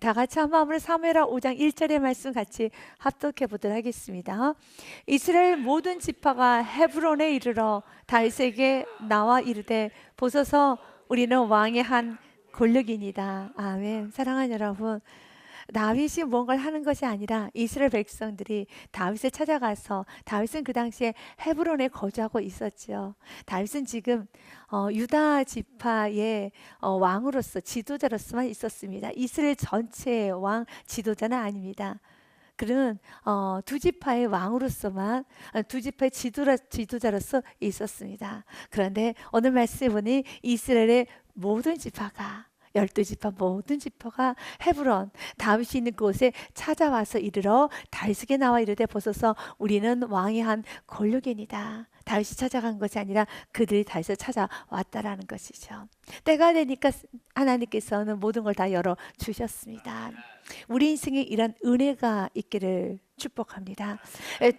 다 같이 한 마음으로 사무엘하 5장 1절의 말씀 같이 합독해 보도록 하겠습니다. 이스라엘 모든 지파가 헤브론에 이르러 다윗에게 나와 이르되 보소서 우리는 왕의 한 권력이니이다. 아멘. 사랑하는 여러분, 다윗이 뭔가를 하는 것이 아니라 이스라엘 백성들이 다윗을 찾아가서, 다윗은 그 당시에 헤브론에 거주하고 있었죠. 다윗은 지금 유다 지파의 왕으로서, 지도자로서만 있었습니다. 이스라엘 전체의 왕 지도자는 아닙니다. 그는 두 지파의 왕으로서만, 두 지파의 지도자로서 있었습니다. 그런데 오늘 말씀에 보니 이스라엘의 모든 지파가, 12지파 모든 지파가 헤브론, 다윗이 있는 곳에 찾아와서 이르러 다윗에게 나와 이르되 보소서 우리는 왕의 한 권력이니이다. 다윗이 찾아간 것이 아니라 그들이 다윗을 찾아왔다라는 것이죠. 때가 되니까 하나님께서는 모든 걸 다 열어주셨습니다. 우리 인생에 이런 은혜가 있기를 축복합니다.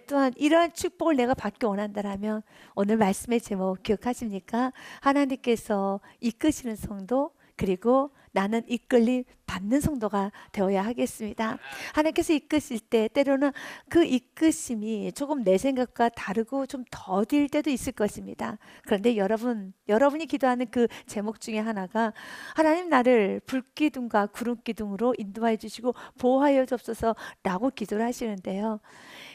또한 이러한 축복을 내가 받기 원한다면 오늘 말씀의 제목 기억하십니까? 하나님께서 이끄시는 성도, 그리고 나는 이끌림 받는 성도가 되어야 하겠습니다. 하나님께서 이끄실 때 때로는 그 이끄심이 조금 내 생각과 다르고 좀 더딜 때도 있을 것입니다. 그런데 여러분이 기도하는 그 제목 중에 하나가 하나님 나를 불기둥과 구름기둥으로 인도하여 주시고 보호하여 주옵소서라고 기도를 하시는데요.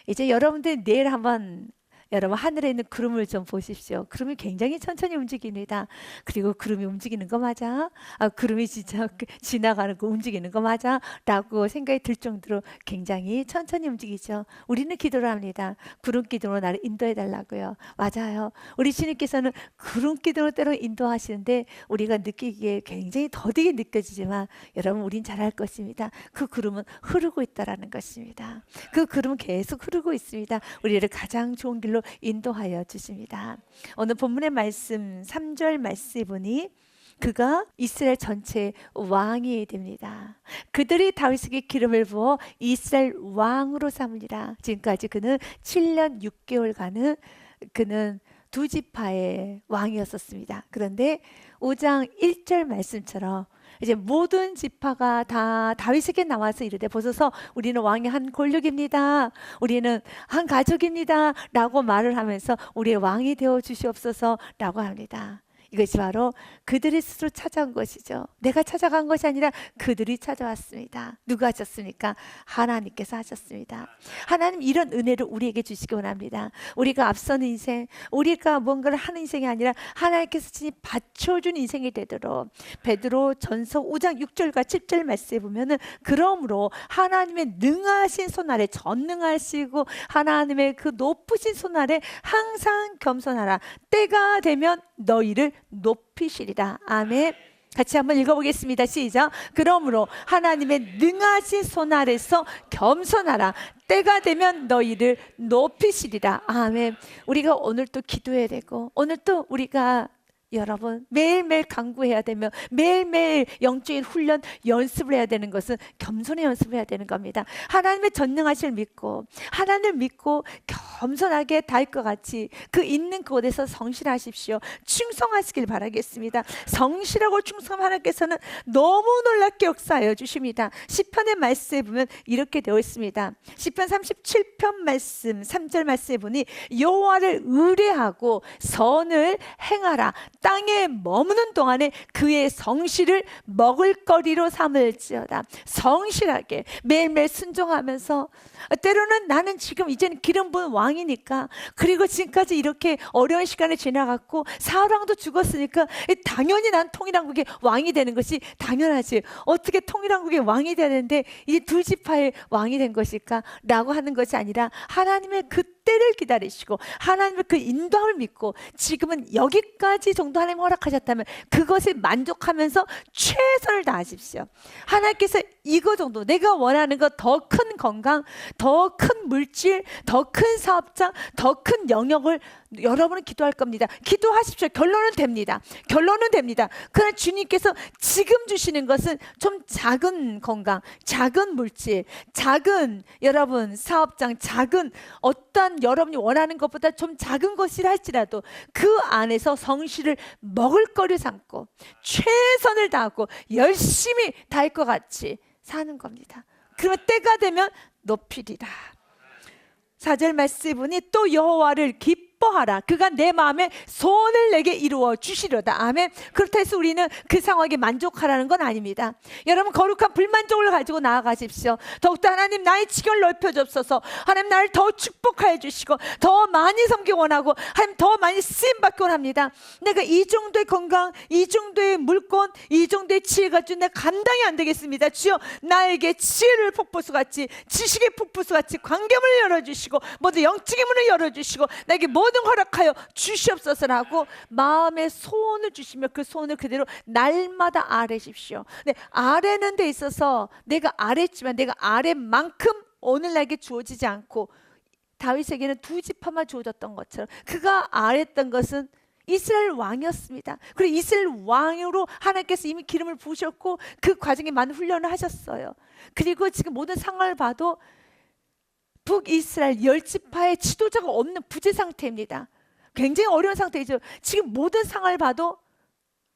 이제 여러분들 내일 한번 여러분 하늘에 있는 구름을 좀 보십시오. 구름이 굉장히 천천히 움직입니다. 그리고 구름이 움직이는 거 맞아? 구름이 진짜 지나가는 거 움직이는 거 맞아? 라고 생각이 들 정도로 굉장히 천천히 움직이죠. 우리는 기도를 합니다. 구름 기둥으로 나를 인도해 달라고요. 맞아요. 우리 주님께서는 구름 기둥으로 때로 인도하시는데 우리가 느끼기에 굉장히 더디게 느껴지지만 여러분 우린 잘할 것입니다. 그 구름은 흐르고 있다라는 것입니다. 그 구름은 계속 흐르고 있습니다. 우리를 가장 좋은 길로 인도하여 주십니다. 오늘 본문의 말씀 3절 말씀에 보니 그가 이스라엘 전체의 왕이 됩니다. 그들이 다윗에게 기름을 부어 이스라엘 왕으로 삼으리라. 지금까지 그는 7년 6개월간은 그는 두 지파의 왕이었었습니다. 그런데 5장 1절 말씀처럼 이제 모든 지파가 다 다윗에게 나와서 이르되 보소서 우리는 왕의 한 권력입니다. 우리는 한 가족입니다. 라고 말을 하면서 우리의 왕이 되어 주시옵소서 라고 합니다. 이것이 바로 그들이 스스로 찾아온 것이죠. 내가 찾아간 것이 아니라 그들이 찾아왔습니다. 누가 하셨습니까? 하나님께서 하셨습니다. 하나님 이런 은혜를 우리에게 주시기 원합니다. 우리가 앞서는 인생, 우리가 뭔가를 하는 인생이 아니라 하나님께서 친히 받쳐준 인생이 되도록 베드로 전서 5장 6절과 7절 말씀에 보면은 그러므로 하나님의 능하신 손 아래 전능하시고 하나님의 그 높으신 손 아래 항상 겸손하라. 때가 되면 너희를 높이시리라. 아멘. 같이 한번 읽어보겠습니다. 시작. 그러므로 하나님의 능하신 손 아래서 겸손하라. 때가 되면 너희를 높이시리라. 아멘. 우리가 오늘 또 기도해야 되고 오늘 또 우리가 여러분 매일매일 강구해야 되며 매일매일 영적인 훈련 연습을 해야 되는 것은 겸손의 연습을 해야 되는 겁니다. 하나님의 전능하심을 믿고 하나님을 믿고 겸손하게 다윗과 같이 그 있는 곳에서 성실하십시오. 충성하시길 바라겠습니다. 성실하고 충성한 하나님께서는 너무 놀랍게 역사하여 주십니다. 시편의 말씀에 보면 이렇게 되어 있습니다. 시편 37편 말씀 3절 말씀에 보니 여호와를 의뢰하고 선을 행하라. 땅에 머무는 동안에 그의 성실을 먹을거리로 삼을지어다. 성실하게 매일매일 순종하면서 때로는 나는 지금 이제는 기름 부은 왕이니까 그리고 지금까지 이렇게 어려운 시간을 지나갔고 사울왕도 죽었으니까 당연히 난 통일왕국의 왕이 되는 것이 당연하지. 어떻게 통일왕국의 왕이 되는데 이 두 지파의 왕이 된 것일까? 라고 하는 것이 아니라 하나님의 그 때를 기다리시고 하나님의 그 인도함을 믿고 지금은 여기까지 정도 하나님 허락하셨다면 그것에 만족하면서 최선을 다하십시오. 하나님께서 이거 정도 내가 원하는 것 더 큰 건강, 더 큰 물질, 더 큰 사업장, 더 큰 영역을 여러분은 기도할 겁니다. 기도하십시오. 결론은 됩니다. 결론은 됩니다. 그러나 주님께서 지금 주시는 것은 좀 작은 건강, 작은 물질, 작은 여러분 사업장, 작은 어떠한 여러분이 원하는 것보다 좀 작은 것이라 할지라도 그 안에서 성실을 먹을거리 삼고 최선을 다하고 열심히 다할 것 같이 사는 겁니다. 그러면 때가 되면 높이리라. 4절 말씀해 보니 또 여호와를 기뻐하라. 그가 내 마음에 소원을 내게 이루어 주시려다. 아멘. 그렇다 해서 우리는 그 상황에 만족하라는 건 아닙니다. 여러분, 거룩한 불만족을 가지고 나아가십시오. 더욱더 하나님, 나의 지경을 넓혀주옵소서. 하나님, 나를 더 축복하여 주시고 더 많이 섬기고 원하고 하나님, 더 많이 쓰임받기 원합니다. 내가 이 정도의 건강, 이 정도의 물권, 이 정도의 지혜 가지고 내가 감당이 안 되겠습니다. 주여, 나에게 지혜를 폭포수같이, 지식의 폭포수같이 광경을 열어주시고 모두 영적인 문을 열어주시고 나에게 모든 허락하여 주시옵소서라고 마음의 소원을 주시며 그 소원을 그대로 날마다 아뢰십시오. 네, 아뢰는 데 있어서 내가 아뢰지만 내가 아뢰만큼 오늘 나에게 주어지지 않고, 다윗에게는 2지파만 주어졌던 것처럼 그가 아뢰던 것은 이스라엘 왕이었습니다. 그리고 이스라엘 왕으로 하나님께서 이미 기름을 부으셨고 그 과정에 많은 훈련을 하셨어요. 그리고 지금 모든 상황을 봐도 북이스라엘 10지파의 지도자가 없는 부재 상태입니다. 굉장히 어려운 상태이죠. 지금 모든 상황을 봐도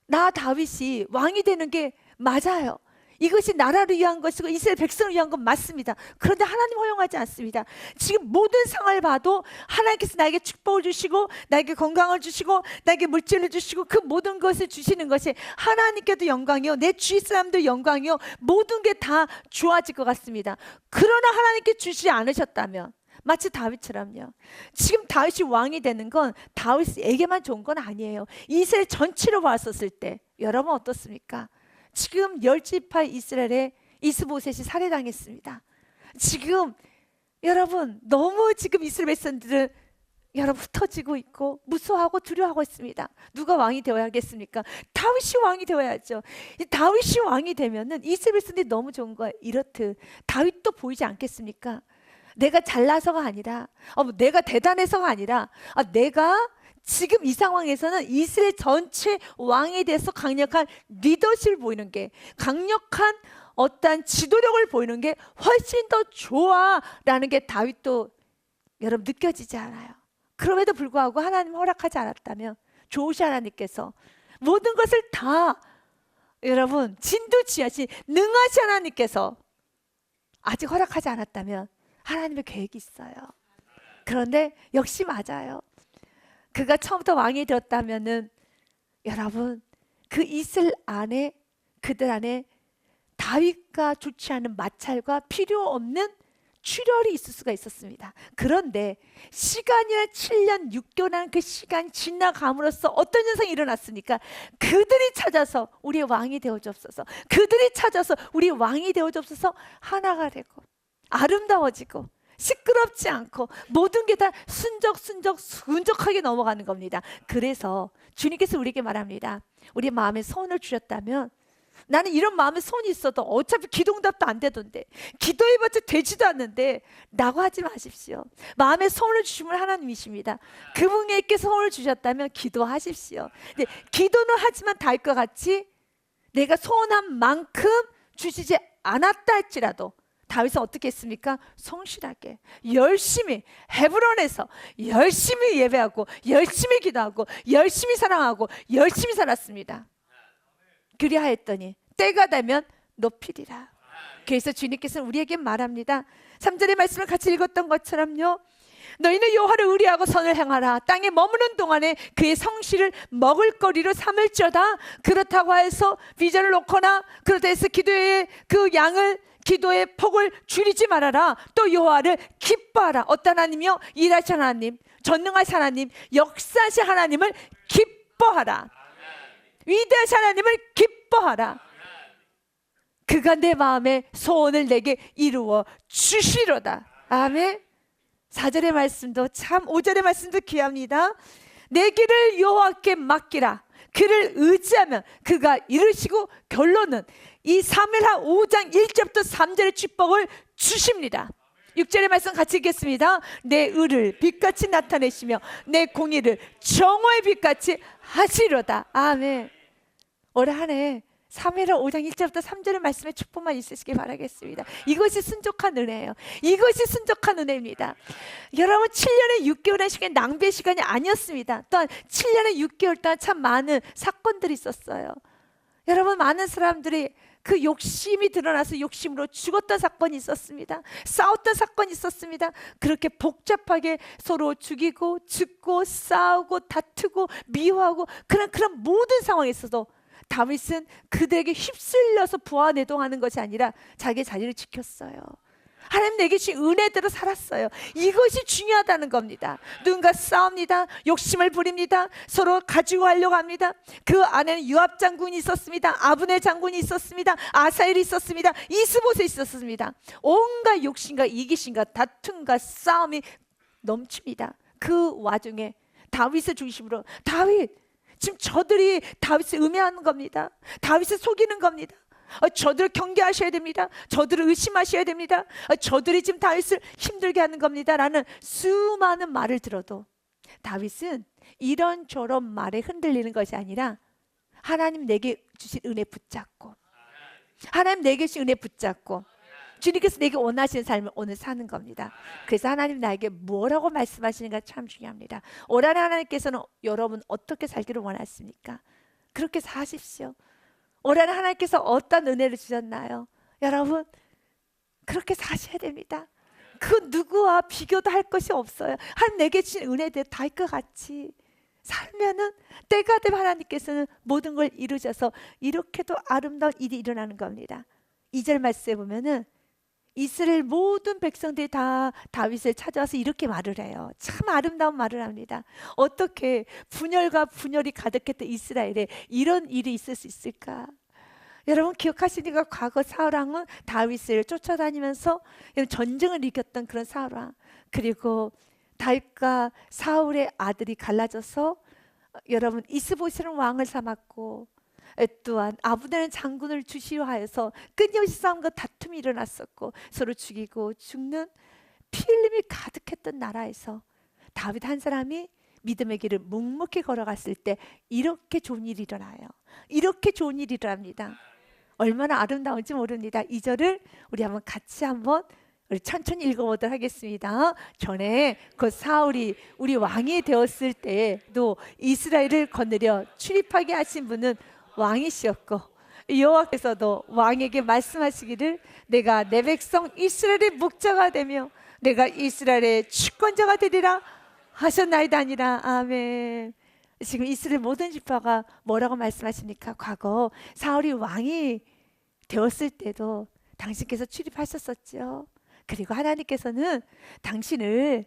나 다윗이 왕이 되는 게 맞아요. 이것이 나라를 위한 것이고 이스라엘 백성을 위한 건 맞습니다. 그런데 하나님 허용하지 않습니다. 지금 모든 상황을 봐도 하나님께서 나에게 축복을 주시고 나에게 건강을 주시고 나에게 물질을 주시고 그 모든 것을 주시는 것이 하나님께도 영광이요, 내 주위 사람들 영광이요, 모든 게 다 좋아질 것 같습니다. 그러나 하나님께 주시지 않으셨다면, 마치 다윗처럼요. 지금 다윗이 왕이 되는 건 다윗에게만 좋은 건 아니에요. 이스라엘 전체로 봤었을 때 여러분 어떻습니까? 지금 10지파 이스라엘에 이스보셋이 살해당했습니다. 지금 여러분 너무 지금 이스라엘 백성들은 여러분 흩어지고 있고 무서워하고 두려워하고 있습니다. 누가 왕이 되어야겠습니까? 다윗이 왕이 되어야죠. 다윗이 왕이 되면은 이스라엘 백성들이 너무 좋은 거예요. 이렇듯 다윗도 보이지 않겠습니까? 내가 잘나서가 아니라 내가 대단해서가 아니라 내가 지금 이 상황에서는 이스라엘 전체 왕에 대해서 강력한 리더십을 보이는 게, 강력한 어떠한 지도력을 보이는 게 훨씬 더 좋아라는 게 다윗도 여러분 느껴지지 않아요? 그럼에도 불구하고 하나님 허락하지 않았다면, 좋으신 하나님께서 모든 것을 다 여러분 진두지휘하신 능하신 하나님께서 아직 허락하지 않았다면 하나님의 계획이 있어요. 그런데 역시 맞아요. 그가 처음부터 왕이 되었다면은 여러분 그 이슬 안에, 그들 안에 다윗과 좋지 않은 마찰과 필요 없는 출혈이 있을 수가 있었습니다. 그런데 시간이나 7년 6개월이라는 그 시간이 지나감으로써 어떤 현상이 일어났습니까? 그들이 찾아서 우리의 왕이 되어주옵소서, 그들이 찾아서 우리의 왕이 되어주옵소서 하나가 되고 아름다워지고 시끄럽지 않고 모든 게 다 순적하게 넘어가는 겁니다. 그래서 주님께서 우리에게 말합니다. 우리 마음에 소원을 주셨다면, 나는 이런 마음에 소원이 있어도 어차피 기도응답도 안 되던데, 기도해봤자 되지도 않는데 라고 하지 마십시오. 마음에 소원을 주시면 하나님이십니다. 그분에게 소원을 주셨다면 기도하십시오. 근데 기도는 하지만 다윗과 같이 내가 소원한 만큼 주시지 않았다 할지라도 다윗은 어떻게 했습니까? 성실하게 열심히 헤브론에서 열심히 예배하고 열심히 기도하고 열심히 사랑하고 열심히 살았습니다. 그리하였더니 때가 되면 높이리라. 그래서 주님께서는 우리에게 말합니다. 3절의 말씀을 같이 읽었던 것처럼요, 너희는 여호와를 의뢰하고 선을 행하라. 땅에 머무는 동안에 그의 성실을 먹을거리로 삼을지어다. 그렇다고 해서 비전을 놓거나 그렇다 해서 기도의 그 양을, 기도의 폭을 줄이지 말아라. 또 여호와를 기뻐하라. 어떤 하나님이요? 일하신 하나님, 전능하신 하나님, 역사하신 하나님을 기뻐하라. 위대하신 하나님을 기뻐하라. 그가 내 마음에 소원을 내게 이루어 주시로다. 아멘. 4절의 말씀도 참, 5절의 말씀도 귀합니다. 내 길을 여호와께 맡기라. 그를 의지하면 그가 이루시고, 결론은 이 사무엘하 5장 1절부터 3절의 축복을 주십니다. 6절의 말씀 같이 읽겠습니다. 내 의를 빛같이 나타내시며 내 공의를 정오의 빛같이 하시로다. 아멘. 올 한 해 사무엘하 5장 1절부터 3절의 말씀에 축복만 있으시길 바라겠습니다. 이것이 순족한 은혜예요. 이것이 순족한 은혜입니다. 여러분, 7년에 6개월의 시간이 낭비의 시간이 아니었습니다. 또한 7년에 6개월 동안 참 많은 사건들이 있었어요. 여러분, 많은 사람들이 그 욕심이 드러나서 욕심으로 죽었던 사건이 있었습니다. 싸웠던 사건이 있었습니다. 그렇게 복잡하게 서로 죽이고 죽고 싸우고 다투고 미워하고 그런 모든 상황에서도 다윗은 그들에게 휩쓸려서 부하내동하는 것이 아니라 자기 자리를 지켰어요. 하나님 내게 주신 은혜대로 살았어요. 이것이 중요하다는 겁니다. 누군가 싸웁니다. 욕심을 부립니다. 서로 가지고 가려고 합니다. 그 안에는 요압 장군이 있었습니다. 아브넬 장군이 있었습니다. 아사엘이 있었습니다. 이스보셋이 있었습니다. 온갖 욕심과 이기심과 다툼과 싸움이 넘칩니다. 그 와중에 다윗을 중심으로 지금 저들이 다윗을 음해하는 겁니다. 다윗을 속이는 겁니다. 저들을 경계하셔야 됩니다. 저들을 의심하셔야 됩니다. 저들이 지금 다윗을 힘들게 하는 겁니다 라는 수많은 말을 들어도 다윗은 이런저런 말에 흔들리는 것이 아니라 하나님 내게 주신 은혜 붙잡고, 하나님 내게 주신 은혜 붙잡고 주님께서 내게 원하시는 삶을 오늘 사는 겁니다. 그래서 하나님 나에게 뭐라고 말씀하시는가 참 중요합니다. 올 한해 하나님께서는 여러분 어떻게 살기를 원하십니까? 그렇게 사십시오. 올 한해 하나님께서 어떤 은혜를 주셨나요? 여러분 그렇게 사셔야 됩니다. 그 누구와 비교도 할 것이 없어요. 하나님 내게 주신 은혜대로 다 할 것 같이 살면은 때가 되면 하나님께서는 모든 걸 이루셔서 이렇게도 아름다운 일이 일어나는 겁니다. 2절 말씀에 보면은 이스라엘 모든 백성들이 다 다윗을 찾아와서 이렇게 말을 해요. 참 아름다운 말을 합니다. 어떻게 분열과 분열이 가득했던 이스라엘에 이런 일이 있을 수 있을까? 여러분 기억하시니까 과거 사울왕은 다윗을 쫓아다니면서 전쟁을 이겼던 그런 사울왕, 그리고 다윗과 사울의 아들이 갈라져서 여러분 이스보셋은 왕을 삼았고 또한 아브넬 장군을 주시려 하여서 끊임없이 싸움과 다툼이 일어났었고 서로 죽이고 죽는 피 흘림이 가득했던 나라에서 다윗 한 사람이 믿음의 길을 묵묵히 걸어갔을 때 이렇게 좋은 일이 일어나요. 이렇게 좋은 일이 일어납니다. 얼마나 아름다운지 모릅니다. 2절을 우리 우리 천천히 읽어보도록 하겠습니다. 전에 그 사울이 우리 왕이 되었을 때도 이스라엘을 거느려 출입하게 하신 분은 왕이시었고 여호와께서도 왕에게 말씀하시기를 내가 내 백성 이스라엘의 목자가 되며 내가 이스라엘의 주권자가 되리라 하셨나이다 아니라. 아멘. 지금 이스라엘 모든 지파가 뭐라고 말씀하십니까? 과거 사울이 왕이 되었을 때도 당신께서 출입하셨었죠. 그리고 하나님께서는 당신을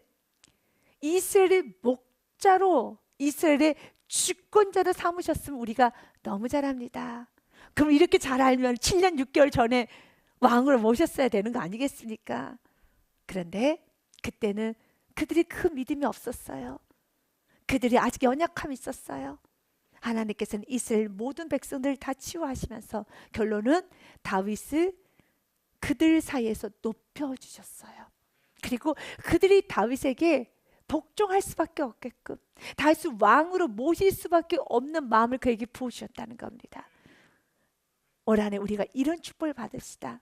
이스라엘의 목자로, 이스라엘의 주권자로 삼으셨으면 우리가 너무 잘 압니다. 그럼 이렇게 잘 알면 7년 6개월 전에 왕으로 모셨어야 되는 거 아니겠습니까? 그런데 그때는 그들이 그 믿음이 없었어요. 그들이 아직 연약함이 있었어요. 하나님께서는 이스라엘 모든 백성들을 다 치유하시면서 결론은 다윗을 그들 사이에서 높여주셨어요. 그리고 그들이 다윗에게 복종할 수밖에 없게끔 다윗을 왕으로 모실 수밖에 없는 마음을 그에게 부으셨다는 겁니다. 올 한해 우리가 이런 축복을 받읍시다.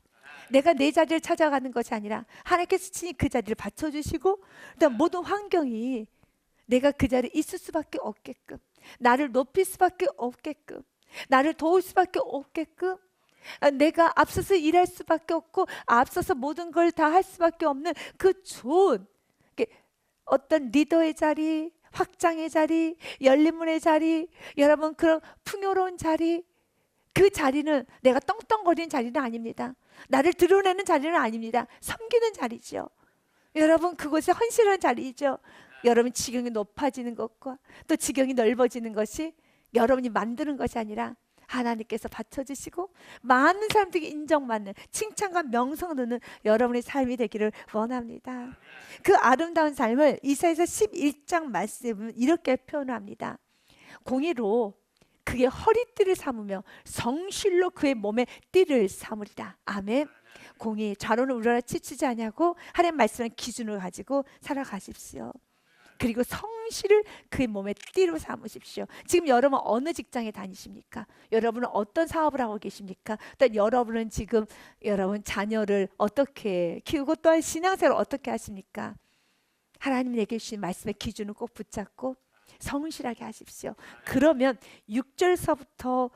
내가 내 자리를 찾아가는 것이 아니라 하나님께서 친히 그 자리를 받쳐주시고 그다음 모든 환경이 내가 그 자리에 있을 수밖에 없게끔, 나를 높일 수밖에 없게끔, 나를 도울 수밖에 없게끔, 내가 앞서서 일할 수밖에 없고 앞서서 모든 걸 다 할 수밖에 없는 그 좋은 어떤 리더의 자리, 확장의 자리, 열린문의 자리, 여러분 그런 풍요로운 자리, 그 자리는 내가 떵떵거리는 자리는 아닙니다. 나를 드러내는 자리는 아닙니다. 섬기는 자리죠. 여러분 그곳에 헌신하는 자리죠. 여러분 지경이 높아지는 것과 또 지경이 넓어지는 것이 여러분이 만드는 것이 아니라 하나님께서 받쳐주시고 많은 사람들에게 인정받는 칭찬과 명성을 얻는 여러분의 삶이 되기를 원합니다. 그 아름다운 삶을 이사야서 11장 말씀에 보면 이렇게 표현합니다. 공의로 그의 허리띠를 삼으며 성실로 그의 몸에 띠를 삼으리라. 아멘. 공의 좌로는 우러러 치치지 아니하고 하나님 말씀을 기준으로 가지고 살아가십시오. 그리고 성실을 그의 몸에 띠로 삼으십시오. 지금 여러분 어느 직장에 다니십니까? 여러분은 어떤 사업을 하고 계십니까? 또 여러분은 지금 여러분 자녀를 어떻게 키우고 또한 신앙생활을 어떻게 하십니까? 하나님 내게 주신 말씀의 기준을 꼭 붙잡고 성실하게 하십시오. 그러면 6절서부터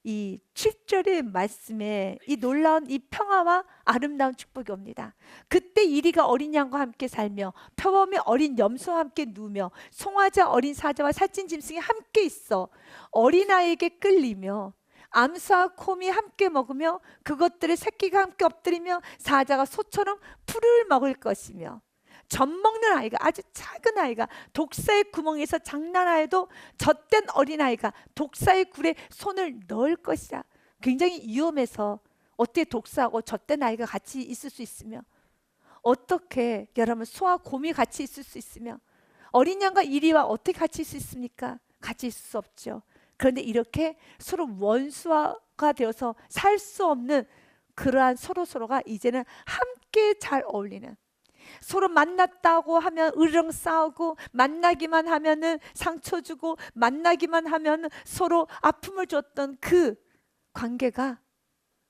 이 7절의 말씀에 이 놀라운 이 평화와 아름다운 축복이 옵니다. 그때 이리가 어린 양과 함께 살며 표범이 어린 염소와 함께 누우며 송아지 어린 사자와 살찐 짐승이 함께 있어 어린아이에게 끌리며 암사와 곰이 함께 먹으며 그것들의 새끼가 함께 엎드리며 사자가 소처럼 풀을 먹을 것이며 젖 먹는 아이가, 아주 작은 아이가 독사의 구멍에서 장난하여도 젖된 어린아이가 독사의 굴에 손을 넣을 것이라. 굉장히 위험해서 어떻게 독사하고 젖된 아이가 같이 있을 수 있으며, 어떻게 여러분 소와 곰이 같이 있을 수 있으며, 어린 양과 이리와 어떻게 같이 있을 수 있습니까? 같이 있을 수 없죠. 그런데 이렇게 서로 원수가 되어서 살 수 없는 그러한 서로가 이제는 함께 잘 어울리는, 서로 만났다고 하면 으르렁 싸우고, 만나기만 하면은 상처 주고, 만나기만 하면 서로 아픔을 줬던 그 관계가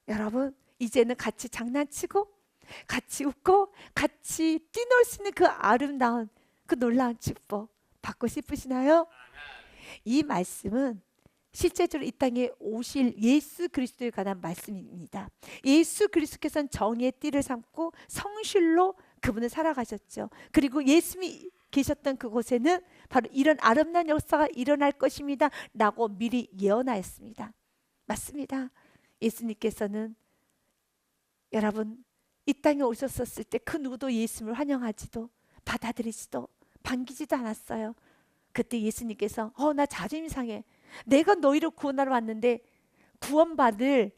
여러분 이제는 같이 장난치고 같이 웃고 같이 뛰놀 수 있는 그 아름다운 그 놀라운 축복 받고 싶으시나요? 이 말씀은 실제적으로 이 땅에 오실 예수 그리스도에 관한 말씀입니다. 예수 그리스도께서는 정의의 띠를 삼고 성실로 그분은 살아가셨죠. 그리고 예수님이 계셨던 그곳에는 바로 이런 아름다운 역사가 일어날 것입니다 라고 미리 예언하였습니다. 맞습니다. 예수님께서는 여러분 이 땅에 오셨었을 때 그 누구도 예수님을 환영하지도 받아들이지도 반기지도 않았어요. 그때 예수님께서 나 자존심 상해. 내가 너희를 구원하러 왔는데 구원받을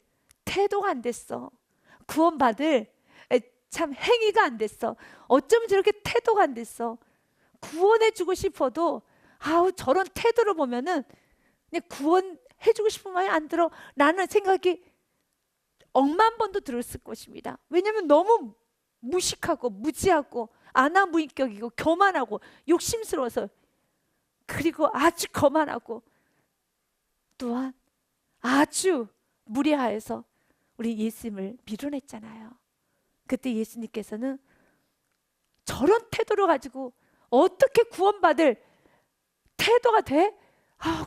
태도가 안 됐어. 구원받을 참 행위가 안 됐어. 어쩌면 저렇게 태도가 안 됐어. 구원해주고 싶어도 저런 태도를 보면은 그냥 구원해주고 싶은 마음이 안 들어 라는 생각이 억만 번도 들었을 것입니다. 왜냐하면 너무 무식하고 무지하고 아나무인격이고 교만하고 욕심스러워서, 그리고 아주 거만하고 또한 아주 무례하여서 우리 예수님을 밀어냈잖아요. 그때 예수님께서는 저런 태도를 가지고 어떻게 구원받을 태도가 돼?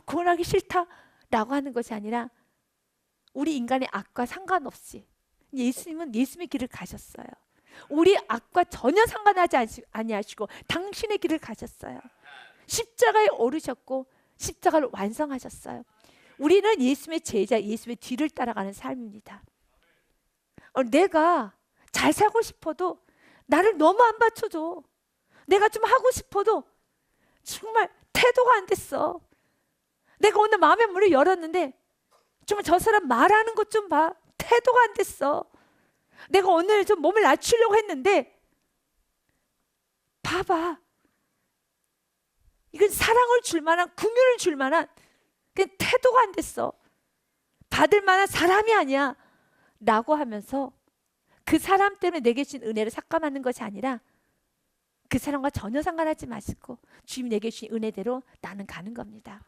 구원하기 싫다 라고 하는 것이 아니라 우리 인간의 악과 상관없이 예수님은 예수님의 길을 가셨어요. 우리 악과 전혀 상관하지 아니하시고 당신의 길을 가셨어요. 십자가에 오르셨고 십자가를 완성하셨어요. 우리는 예수님의 제자, 예수님의 뒤를 따라가는 삶입니다. 내가 잘 살고 싶어도 나를 너무 안 받쳐줘. 내가 좀 하고 싶어도 정말 태도가 안 됐어. 내가 오늘 마음의 문을 열었는데 좀 저 사람 말하는 것 좀 봐. 태도가 안 됐어. 내가 오늘 좀 몸을 낮추려고 했는데 봐봐. 이건 사랑을 줄 만한, 긍휼을 줄 만한 그냥 태도가 안 됐어. 받을 만한 사람이 아니야 라고 하면서 그 사람 때문에 내게 주신 은혜를 삭감하는 것이 아니라 그 사람과 전혀 상관하지 마시고 주님 내게 주신 은혜대로 나는 가는 겁니다.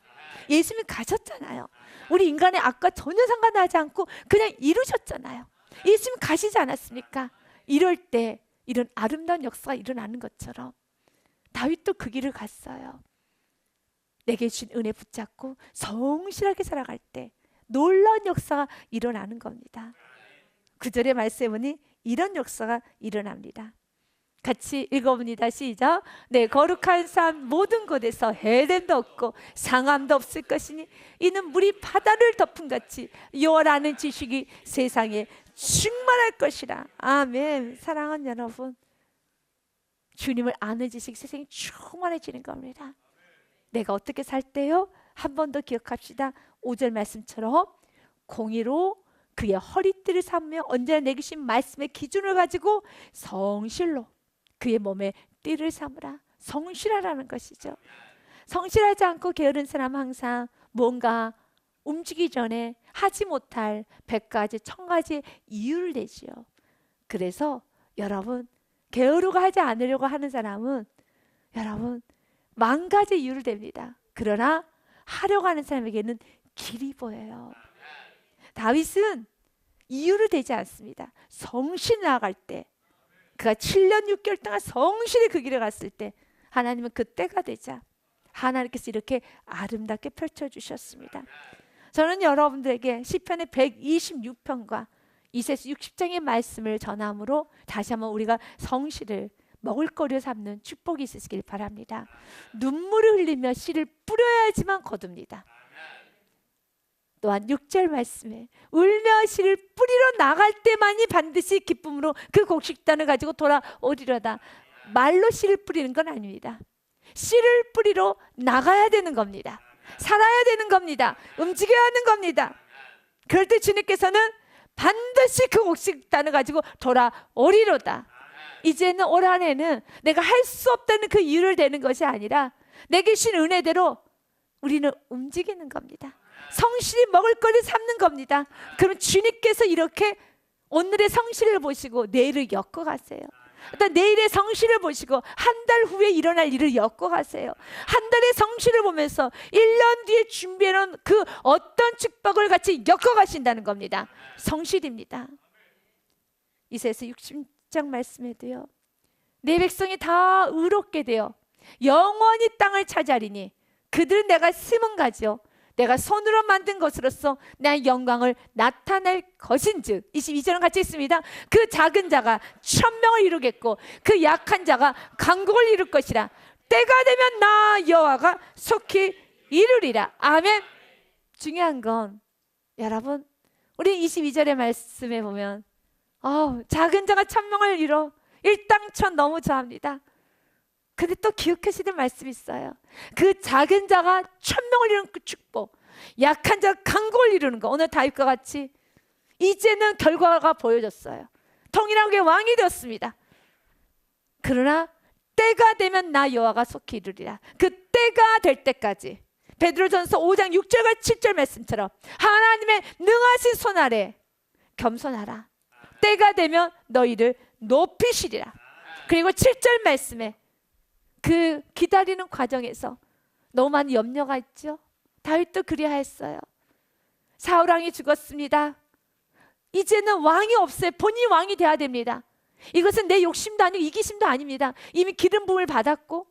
예수님이 가셨잖아요. 우리 인간의 악과 전혀 상관하지 않고 그냥 이루셨잖아요. 예수님 가시지 않았습니까? 이럴 때 이런 아름다운 역사가 일어나는 것처럼 다윗도 그 길을 갔어요. 내게 주신 은혜 붙잡고 성실하게 살아갈 때 놀라운 역사가 일어나는 겁니다. 9절의 말씀에 보니 이런 역사가 일어납니다. 같이 읽어봅니다. 시작. 내 거룩한 삶 모든 곳에서 해됨도 없고 상함도 없을 것이니 이는 물이 바다를 덮은 같이 여호와라는 지식이 세상에 충만할 것이라. 아멘. 사랑하는 여러분, 주님을 아는 지식이 세상에 충만해지는 겁니다. 내가 어떻게 살 때요? 한 번 더 기억합시다. 5절 말씀처럼 공의로 그의 허리띠를 삼며 언제나 내게 주신 말씀의 기준을 가지고 성실로 그의 몸에 띠를 삼으라. 성실하라는 것이죠. 성실하지 않고 게으른 사람은 항상 뭔가 움직이기 전에 하지 못할 100가지 1000가지 이유를 내지요. 그래서 여러분 게으르고 하지 않으려고 하는 사람은 여러분 10,000가지 이유를 댑니다. 그러나 하려고 하는 사람에게는 길이 보여요. 다윗은 이유를 대지 않습니다. 성실 나아갈 때, 그가 7년 6개월 동안 성실히 그 길을 갔을 때 하나님은 그 때가 되자 하나님께서 이렇게 아름답게 펼쳐주셨습니다. 저는 여러분들에게 시편의 126편과 이사야서 60장의 말씀을 전함으로 다시 한번 우리가 성실을 먹을거리를 삼는 축복이 있으시길 바랍니다. 눈물을 흘리며 씨를 뿌려야지만 거둡니다. 또한 6절 말씀에 울며 씨를 뿌리러 나갈 때만이 반드시 기쁨으로 그 곡식단을 가지고 돌아오리로다. 말로 씨를 뿌리는 건 아닙니다. 씨를 뿌리러 나가야 되는 겁니다. 살아야 되는 겁니다. 움직여야 하는 겁니다. 그럴 때 주님께서는 반드시 그 곡식단을 가지고 돌아오리로다. 이제는 올 한 해는 내가 할 수 없다는 그 이유를 대는 것이 아니라 내게 주신 은혜대로 우리는 움직이는 겁니다. 성실히 먹을 거를 삼는 겁니다. 그럼 주님께서 이렇게 오늘의 성실을 보시고 내일을 엮어가세요. 일단 내일의 성실을 보시고 한 달 후에 일어날 일을 엮어가세요. 한 달의 성실을 보면서 1년 뒤에 준비해놓은 그 어떤 축복을 같이 엮어가신다는 겁니다. 성실입니다. 이사야서 60장 말씀에도요, 내 백성이 다 의롭게 되어 영원히 땅을 차지하리니 그들은 내가 심은 가지요 내가 손으로 만든 것으로서 내 영광을 나타낼 것인즉. 22절은 같이 있습니다. 그 작은 자가 1000명을 이루겠고 그 약한 자가 강국을 이룰 것이라. 때가 되면 나 여호와가 속히 이루리라. 아멘. 중요한 건 여러분, 우리 22절의 말씀에 보면 작은 자가 1000명을 이뤄. 일당천 너무 좋아합니다. 근데 또 기억하시는 말씀이 있어요. 그 작은 자가 1000명을 이루는 그 축복, 약한 자가 강국을 이루는 거. 오늘 다윗과 같이 이제는 결과가 보여졌어요. 통일한 왕이 되었습니다. 그러나 때가 되면 나 여호와가 속히 이루리라. 그 때가 될 때까지 베드로전서 5장 6절과 7절 말씀처럼 하나님의 능하신 손 아래 겸손하라. 때가 되면 너희를 높이시리라. 그리고 7절 말씀에 그 기다리는 과정에서 너무 많은 염려가 있죠. 다윗도 그리하였어요. 사울왕이 죽었습니다. 이제는 왕이 없어요. 본인이 왕이 돼야 됩니다. 이것은 내 욕심도 아니고 이기심도 아닙니다. 이미 기름 부음을 받았고,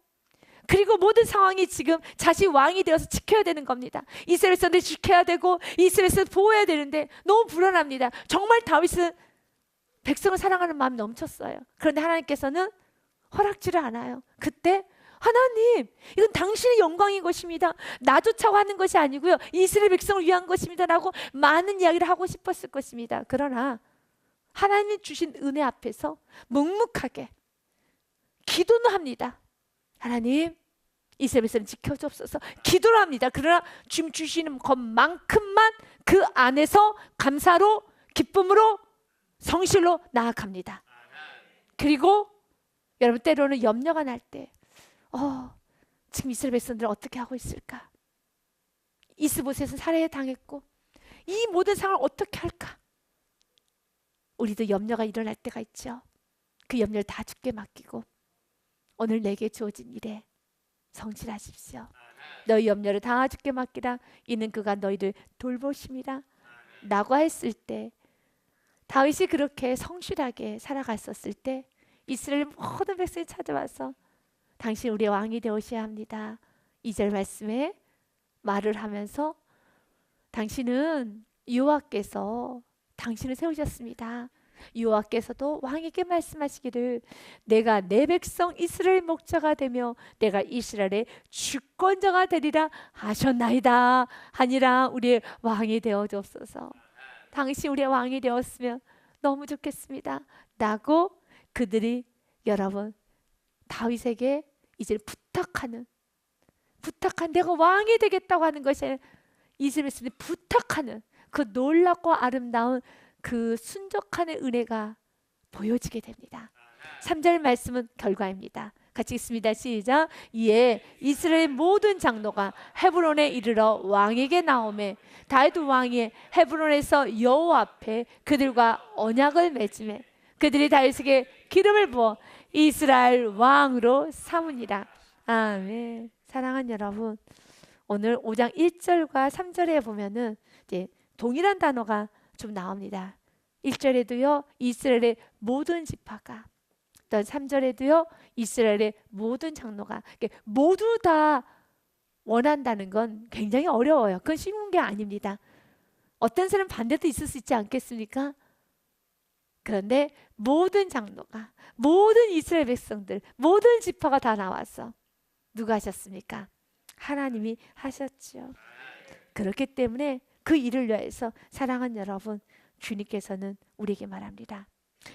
그리고 모든 상황이 지금 자신이 왕이 되어서 지켜야 되는 겁니다. 이스라엘에서 지켜야 되고 이스라엘에서 보호해야 되는데 너무 불안합니다. 정말 다윗은 백성을 사랑하는 마음이 넘쳤어요. 그런데 하나님께서는 허락지를 않아요. 그때 하나님, 이건 당신의 영광인 것입니다. 나조차고 하는 것이 아니고요, 이스라엘 백성을 위한 것입니다 라고 많은 이야기를 하고 싶었을 것입니다. 그러나 하나님이 주신 은혜 앞에서 묵묵하게 기도는 합니다. 하나님, 이스라엘 백성을 지켜주옵소서. 기도를 합니다. 그러나 지금 주시는 것만큼만 그 안에서 감사로, 기쁨으로, 성실로 나아갑니다. 그리고 여러분, 때로는 염려가 날 때 지금 이스라엘 백성들은 어떻게 하고 있을까? 이스보셋은 살해에 당했고 이 모든 상황을 어떻게 할까? 우리도 염려가 일어날 때가 있죠. 그 염려를 다 주께 맡기고 오늘 내게 주어진 일에 성실하십시오. 너희 염려를 다 주께 맡기라. 이는 그가 너희를 돌보심이라 라고 했을 때, 다윗이 그렇게 성실하게 살아갔었을 때 이스라엘 모든 백성이 찾아와서 당신 우리의 왕이 되어셔야 합니다. 2절 말씀에 말을 하면서 당신은 여호와께서 당신을 세우셨습니다. 여호와께서도 왕에게 말씀하시기를 내가 내 백성 이스라엘 목자가 되며 내가 이스라엘의 주권자가 되리라 하셨나이다 하니라. 우리의 왕이 되어 주옵소서. 당신 우리의 왕이 되었으면 너무 좋겠습니다 라고 그들이 여러분 다윗에게 이제 부탁한 내가 왕이 되겠다고 하는 것이 이스라엘 백성이 부탁하는 그 놀랍고 아름다운 그 순적함의 은혜가 보여지게 됩니다. 3절 말씀은 결과입니다. 같이 읽습니다. 시작. 이에 이스라엘 모든 장로가 헤브론에 이르러 왕에게 나오매 다윗 왕이 헤브론에서 여호와 앞에 그들과 언약을 맺으매 그들이 다윗에게 기름을 부어 이스라엘 왕으로 삼으니라. 아멘. 사랑하는 여러분, 오늘 5장 1절과 3절에 보면은 이제 동일한 단어가 좀 나옵니다. 1절에도요 이스라엘의 모든 지파가, 또 3절에도요 이스라엘의 모든 장로가, 모두 다 원한다는 건 굉장히 어려워요. 그건 쉬운 게 아닙니다. 어떤 사람 반대도 있을 수 있지 않겠습니까? 그런데 모든 장로가, 모든 이스라엘 백성들, 모든 지파가 다 나와서 누가 하셨습니까? 하나님이 하셨죠. 그렇기 때문에 그 일을 위해서 사랑하는 여러분, 주님께서는 우리에게 말합니다.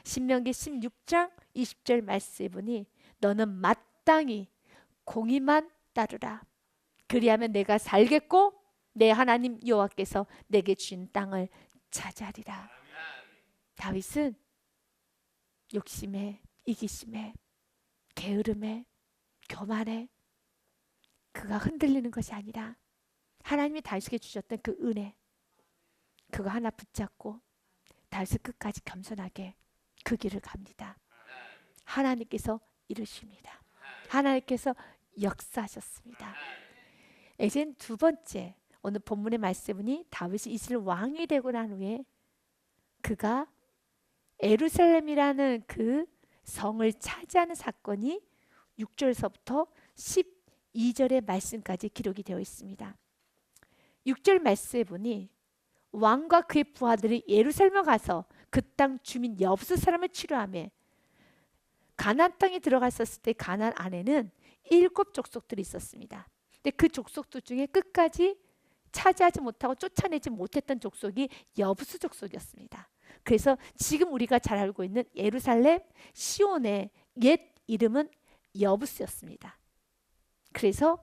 신명기 16장 20절 말씀해 보니 너는 마땅히 공의만 따르라. 그리하면 내가 살겠고 내 하나님 여호와께서 내게 주신 땅을 차지하리라. 다윗은 욕심에, 이기심에, 게으름에, 교만에 그가 흔들리는 것이 아니라 하나님이 다윗에게 주셨던 그 은혜, 그거 하나 붙잡고 다윗은 끝까지 겸손하게 그 길을 갑니다. 하나님께서 이루십니다. 하나님께서 역사하셨습니다. 이제 두 번째, 오늘 본문의 말씀이 다윗이 이스라엘 왕이 되고 난 후에 그가 예루살렘이라는 그 성을 차지하는 사건이 6절서부터 12절의 말씀까지 기록이 되어 있습니다. 6절 말씀에 보니 왕과 그의 부하들이 예루살렘에 가서 그 땅 주민 여부스 사람을 치료하며 가나안 땅에 들어갔었을 때 가나안 안에는 7 족속들이 있었습니다. 근데 그 족속들 중에 끝까지 차지하지 못하고 쫓아내지 못했던 족속이 여부스 족속이었습니다. 그래서 지금 우리가 잘 알고 있는 예루살렘 시온의 옛 이름은 여부스였습니다. 그래서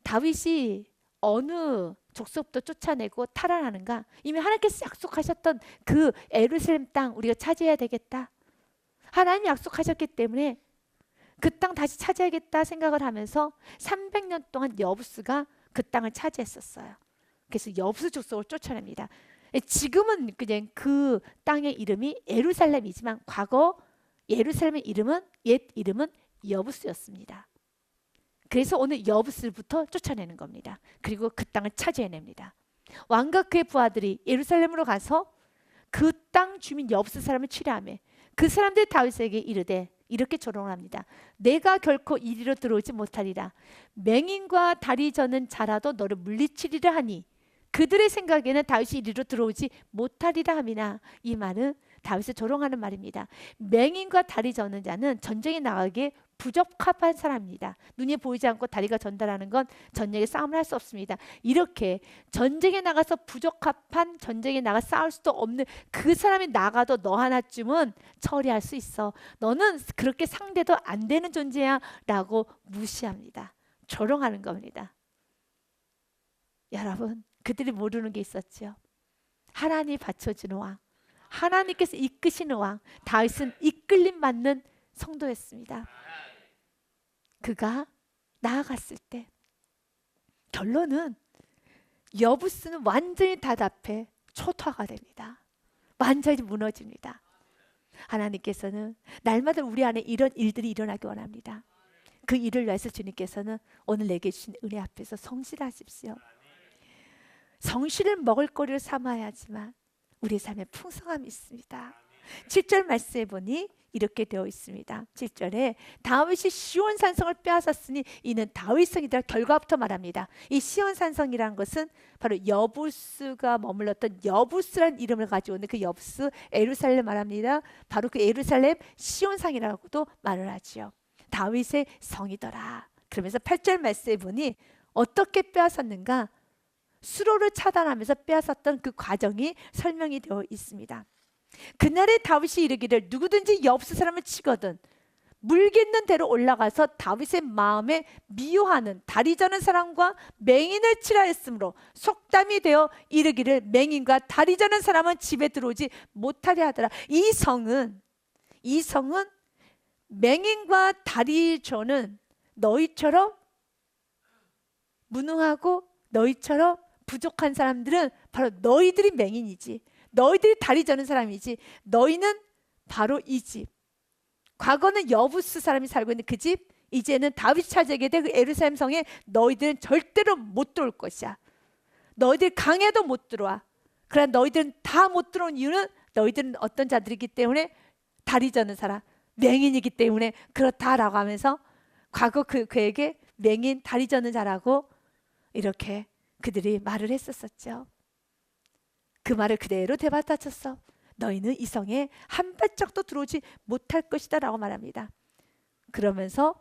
다윗이 어느 족속부터 쫓아내고 탈환하는가? 이미 하나님께서 약속하셨던 그 예루살렘 땅 우리가 차지해야 되겠다. 하나님이 약속하셨기 때문에 그 땅 다시 차지하겠다 생각을 하면서 300년 동안 여부스가 그 땅을 차지했었어요. 그래서 여부스 족속을 쫓아냅니다. 지금은 그냥 그 땅의 이름이 예루살렘이지만 과거 예루살렘의 이름은 옛 이름은 여부스였습니다. 그래서 오늘 여부스부터 쫓아내는 겁니다. 그리고 그 땅을 차지해냅니다. 왕과 그의 부하들이 예루살렘으로 가서 그 땅 주민 여부스 사람을 치료하며 그 사람들이 다윗에게 이르되 이렇게 조롱을 합니다. 내가 결코 이리로 들어오지 못하리라. 맹인과 다리 저는 자라도 너를 물리치리라 하니 그들의 생각에는 다윗이 이리로 들어오지 못하리라 함이나. 이 말은 다윗을 조롱하는 말입니다. 맹인과 다리 저는 자는 전쟁에 나가기에 부적합한 사람입니다. 눈이 보이지 않고 다리가 전달하는 건 전쟁에 싸움을 할 수 없습니다. 이렇게 전쟁에 나가서 부적합한, 전쟁에 나가 싸울 수도 없는 그 사람이 나가도 너 하나쯤은 처리할 수 있어. 너는 그렇게 상대도 안 되는 존재야 라고 무시합니다. 조롱하는 겁니다. 여러분, 그들이 모르는 게 있었죠. 하나님이 받쳐주는 왕, 하나님께서 이끄시는 왕, 다윗은 이끌림 받는 성도였습니다. 그가 나아갔을 때 결론은 여부스는 완전히 답답해 초토화가 됩니다. 완전히 무너집니다. 하나님께서는 날마다 우리 안에 이런 일들이 일어나기 원합니다. 그 일을 위해서 주님께서는 오늘 내게 주신 은혜 앞에서 성실하십시오. 성실을 먹을거리로 삼아야지만 우리 삶에 풍성함이 있습니다. 7절 말씀해 보니 이렇게 되어 있습니다. 7절에 다윗이 시온 산성을 빼앗았으니 이는 다윗 성이다. 결과부터 말합니다. 이 시온 산성이라는 것은 바로 여부스가 머물렀던 여부스라는 이름을 가지고 있는 그 여부스 예루살렘 말합니다. 바로 그 예루살렘 시온상이라고도 말을 하지요. 다윗의 성이더라. 그러면서 8절 말씀해 보니 어떻게 빼앗았는가? 수로를 차단하면서 빼앗았던 그 과정이 설명이 되어 있습니다. 그날에 다윗이 이르기를 누구든지 여부스 사람을 치거든 물깃는 대로 올라가서 다윗의 마음에 미워하는 다리 저는 사람과 맹인을 치라 했으므로 속담이 되어 이르기를 맹인과 다리 저는 사람은 집에 들어오지 못하려 하더라. 이 성은 맹인과 다리 저는 너희처럼 무능하고 너희처럼 부족한 사람들은 바로 너희들이 맹인이지, 너희들이 다리 저는 사람이지, 너희는 바로 이 집, 과거는 여부스 사람이 살고 있는 그 집, 이제는 다윗이 차지하게 된 그 예루살렘 성에 너희들은 절대로 못 들어올 것이야. 너희들 강해도 못 들어와. 그러나 너희들은 다 못 들어온 이유는 너희들은 어떤 자들이기 때문에? 다리 저는 사람, 맹인이기 때문에 그렇다라고 하면서 과거 그에게 맹인, 다리 저는 자라고 이렇게 그들이 말을 했었었죠. 그 말을 그대로 대받아쳤어. 너희는 이 성에 한 발짝도 들어오지 못할 것이다 라고 말합니다. 그러면서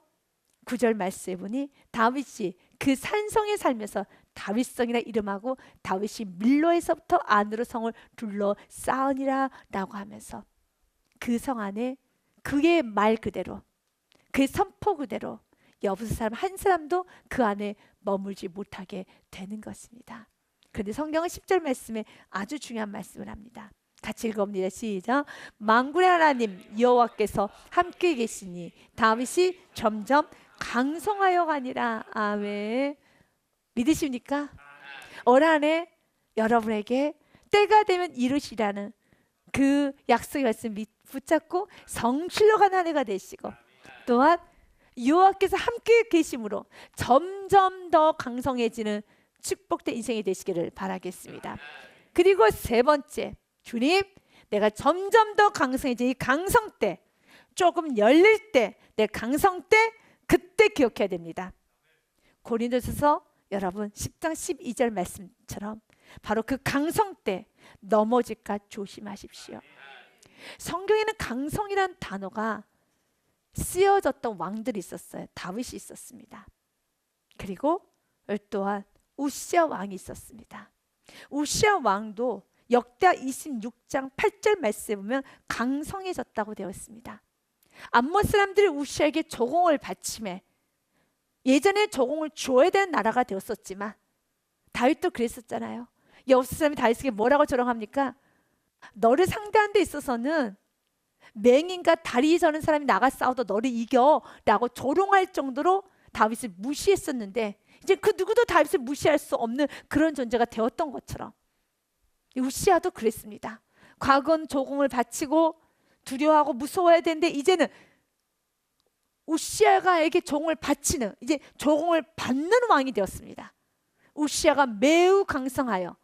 9절 말씀해 보니 다윗이 그 산성에 살면서 다윗성이라 이름하고 다윗이 밀로에서부터 안으로 성을 둘러싸으니라 라고 하면서 그 성 안에 그의 말 그대로, 그의 선포 그대로 여부스 사람 한 사람도 그 안에 머물지 못하게 되는 것입니다. 그런데 성경은 10절 말씀에 아주 중요한 말씀을 합니다. 같이 읽어봅니다. 시작. 만군의 하나님 여호와께서 함께 계시니 다윗이 점점 강성하여 가니라. 아멘. 믿으십니까? 올 한해 여러분에게 때가 되면 이루시라는 그 약속의 말씀 붙잡고 성실로 가는 한 해가 되시고, 또한 여호와께서 함께 계심으로 점점 더 강성해지는 축복된 인생이 되시기를 바라겠습니다. 그리고 세 번째, 주님, 내가 점점 더 강성해져 이 강성 때, 조금 열릴 때, 내 강성 때, 그때 기억해야 됩니다. 고린도서서 여러분 10장 12절 말씀처럼 바로 그 강성 때 넘어질까 조심하십시오. 성경에는 강성이란 단어가 쓰여졌던 왕들이 있었어요. 다윗이 있었습니다. 그리고 또한 우시아 왕이 있었습니다. 우시아 왕도 역대하 26장 8절 말씀에 보면 강성해졌다고 되어 있습니다. 암몬 사람들이 우시아에게 조공을 바치매 예전에 조공을 줘야 되는 나라가 되었었지만 다윗도 그랬었잖아요. 여호수 사람이 다윗에게 뭐라고 조롱합니까? 너를 상대하는 데 있어서는 맹인과 다리 저는 사람이 나가 싸워도 너를 이겨 라고 조롱할 정도로 다윗을 무시했었는데, 이제 그 누구도 다윗을 무시할 수 없는 그런 존재가 되었던 것처럼 우시아도 그랬습니다. 과거는 조공을 바치고 두려워하고 무서워해야 되는데 이제는 우시아가에게 조공을 바치는, 이제 조공을 받는 왕이 되었습니다. 우시아가 매우 강성하여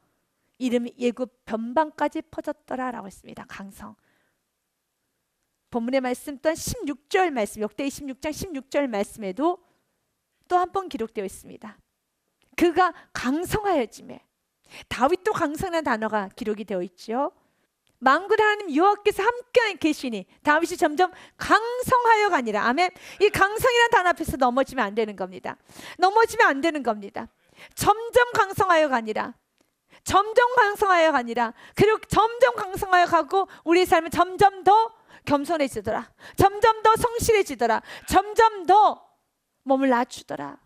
이름이 예굽 변방까지 퍼졌더라 라고 했습니다. 강성. 본문의 말씀 또한 16절 말씀, 역대 26장 16절 말씀에도 또 한 번 기록되어 있습니다. 그가 강성하여짐에, 다윗도 강성한 단어가 기록이 되어 있죠. 만군의 하나님 여호와께서 함께 계시니 다윗이 점점 강성하여 가니라. 아멘. 이 강성이라는 단어 앞에서 넘어지면 안 되는 겁니다. 넘어지면 안 되는 겁니다. 점점 강성하여 가니라. 점점 강성하여 가니라. 그리고 점점 강성하여 가고 우리의 삶은 점점 더 겸손해지더라. 점점 더 성실해지더라. 점점 더 몸을 낮추더라.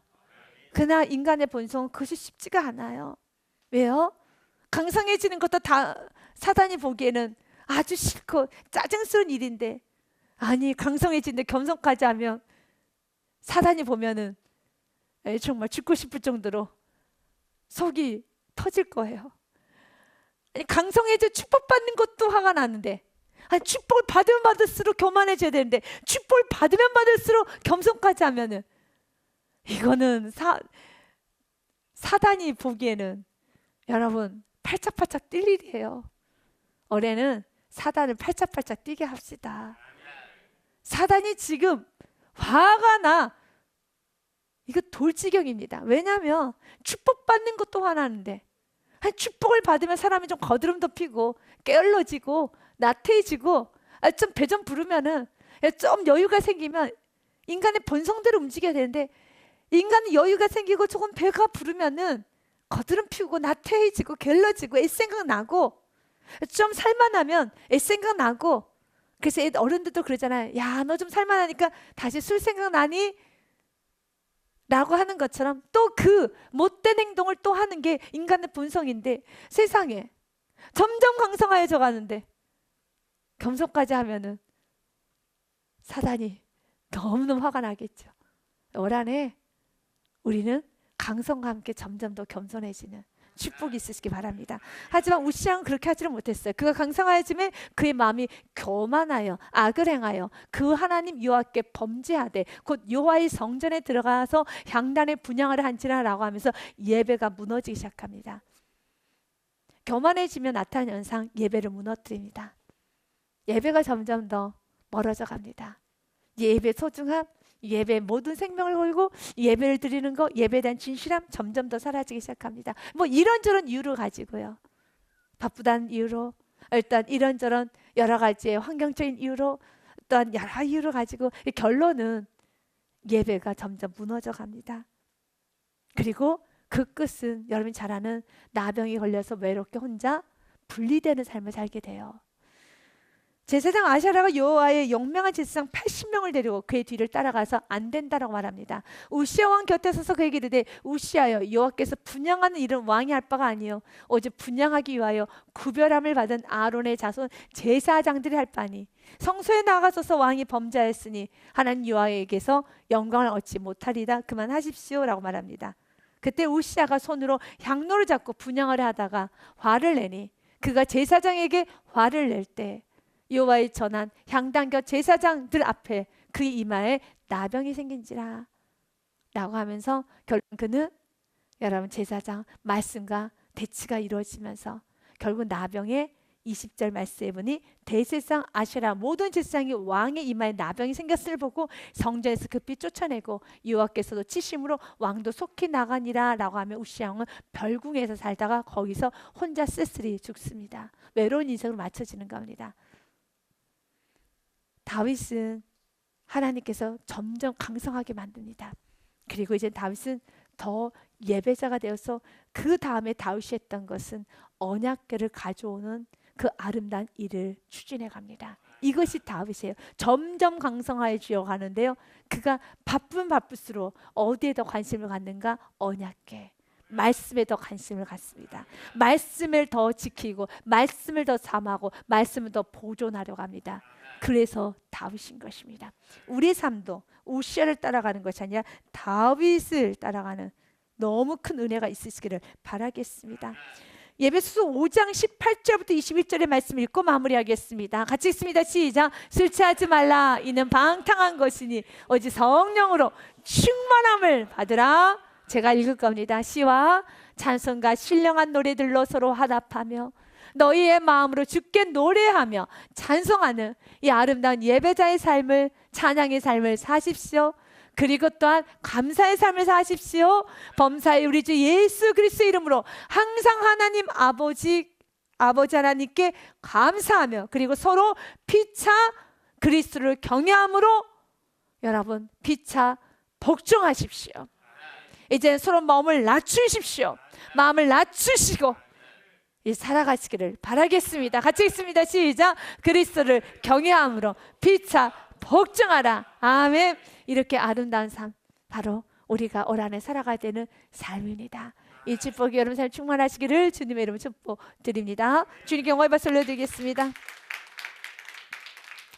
그러나 인간의 본성은 그것이 쉽지가 않아요. 왜요? 강성해지는 것도 다 사단이 보기에는 아주 싫고 짜증스러운 일인데, 아니 강성해지는데 겸손까지 하면 사단이 보면은 정말 죽고 싶을 정도로 속이 터질 거예요. 아니 강성해져 축복받는 것도 화가 나는데, 아니 축복을 받으면 받을수록 교만해져야 되는데 축복을 받으면 받을수록 겸손까지 하면은 이거는 사단이 보기에는 여러분 팔짝팔짝 뛸 일이에요. 올해는 사단을 팔짝팔짝 뛰게 합시다. 사단이 지금 화가 나. 이거 돌지경입니다. 왜냐하면 축복받는 것도 화나는데, 축복을 받으면 사람이 좀 거드름도 피고 게을러지고 나태해지고, 좀 배 좀 부르면은 좀 여유가 생기면 인간의 본성대로 움직여야 되는데, 인간은 여유가 생기고 조금 배가 부르면은 거드름 피우고 나태해지고 게을러지고 애생각 나고, 좀 살만하면 애생각 나고. 그래서 어른들도 그러잖아요. 야, 너 좀 살만하니까 다시 술 생각 나니? 라고 하는 것처럼 또 그 못된 행동을 또 하는 게 인간의 본성인데, 세상에 점점 강성하여져 가는데 겸손까지 하면은 사단이 너무너무 화가 나겠죠. 올 한해 우리는 강성과 함께 점점 더 겸손해지는 축복이 있으시기 바랍니다. 하지만 우시아는 그렇게 하지를 못했어요. 그가 강성하여짐에 그의 마음이 교만하여 악을 행하여 그 하나님 여호와께 범죄하되 곧 여호와의 성전에 들어가서 향단에 분향을 한지라 라고 하면서 예배가 무너지기 시작합니다. 교만해지면 나타나는 현상, 예배를 무너뜨립니다. 예배가 점점 더 멀어져 갑니다. 예배 소중함, 예배의 모든 생명을 걸고 예배를 드리는 것, 예배에 대한 진실함 점점 더 사라지기 시작합니다. 뭐 이런저런 이유를 가지고요. 바쁘다는 이유로, 일단 이런저런 여러 가지의 환경적인 이유로, 또한 여러 이유를 가지고 결론은 예배가 점점 무너져 갑니다. 그리고 그 끝은 여러분이 잘 아는 나병이 걸려서 외롭게 혼자 분리되는 삶을 살게 돼요. 제사장 아샤라가 여호와의 영명한 제사장 80명을 데리고 그의 뒤를 따라가서 안 된다라고 말합니다. 우시아 왕 곁에 서서 그에게 이르되 우시아여, 여호와께서 분향하는 일은 왕이 할 바가 아니요 오직 분향하기 위하여 구별함을 받은 아론의 자손 제사장들이 할 바니 성소에 나가서서 왕이 범죄하였으니 하나님 여호와에게서 영광을 얻지 못하리다. 그만하십시오라고 말합니다. 그때 우시아가 손으로 향로를 잡고 분향을 하다가 화를 내니 그가 제사장에게 화를 낼 때 여호와의 전한 향단곁 제사장들 앞에 그의 이마에 나병이 생긴지라 라고 하면서 결국 그는 여러분 제사장 말씀과 대치가 이루어지면서 결국 나병의 20절 말씀에 보니 대제사장 아세라 모든 제사장이 왕의 이마에 나병이 생겼음을 보고 성전에서 급히 쫓아내고 여호와께서도 치심으로 왕도 속히 나가니라 라고 하며 우시아 왕은 별궁에서 살다가 거기서 혼자 쓸쓸히 죽습니다. 외로운 인생으로 맞춰지는 겁니다. 다윗은 하나님께서 점점 강성하게 만듭니다. 그리고 이제 다윗은 더 예배자가 되어서 그 다음에 다윗이 했던 것은 언약궤를 가져오는 그 아름다운 일을 추진해 갑니다. 이것이 다윗이에요. 점점 강성해지어 가는데요. 그가 바쁠수록 어디에 더 관심을 갖는가? 언약궤. 말씀에 더 관심을 갖습니다. 말씀을 더 지키고 말씀을 더 삼하고 말씀을 더 보존하려고 합니다. 그래서 다윗인 것입니다. 우리의 삶도 우시아를 따라가는 것이 아니라 다윗을 따라가는 너무 큰 은혜가 있으시기를 바라겠습니다. 예배소서 5장 18절부터 21절의 말씀 읽고 마무리하겠습니다. 같이 읽습니다. 시작. 술 취하지 말라. 이는 방탕한 것이니 오직 성령으로 충만함을 받으라. 제가 읽을 겁니다. 시와 찬송과 신령한 노래들로 서로 화답하며 너희의 마음으로 주께 노래하며 찬송하는 이 아름다운 예배자의 삶을, 찬양의 삶을 사십시오. 그리고 또한 감사의 삶을 사십시오. 범사의 우리 주 예수 그리스도의 이름으로 항상 하나님 아버지 하나님께 감사하며 그리고 서로 피차 그리스도를 경외함으로 여러분 피차 복종하십시오. 이제 서로 마음을 낮추십시오. 마음을 낮추시고 살아가시기를 바라겠습니다. 같이 읽습니다. 시작. 그리스도를 경외함으로 피차 복종하라. 아멘. 이렇게 아름다운 삶, 바로 우리가 올 한해 살아가야 되는 삶입니다. 이 축복이 여러분 삶 충만하시기를 주님의 이름으로 축복드립니다. 주님께 영광의 박수 올려드리겠습니다.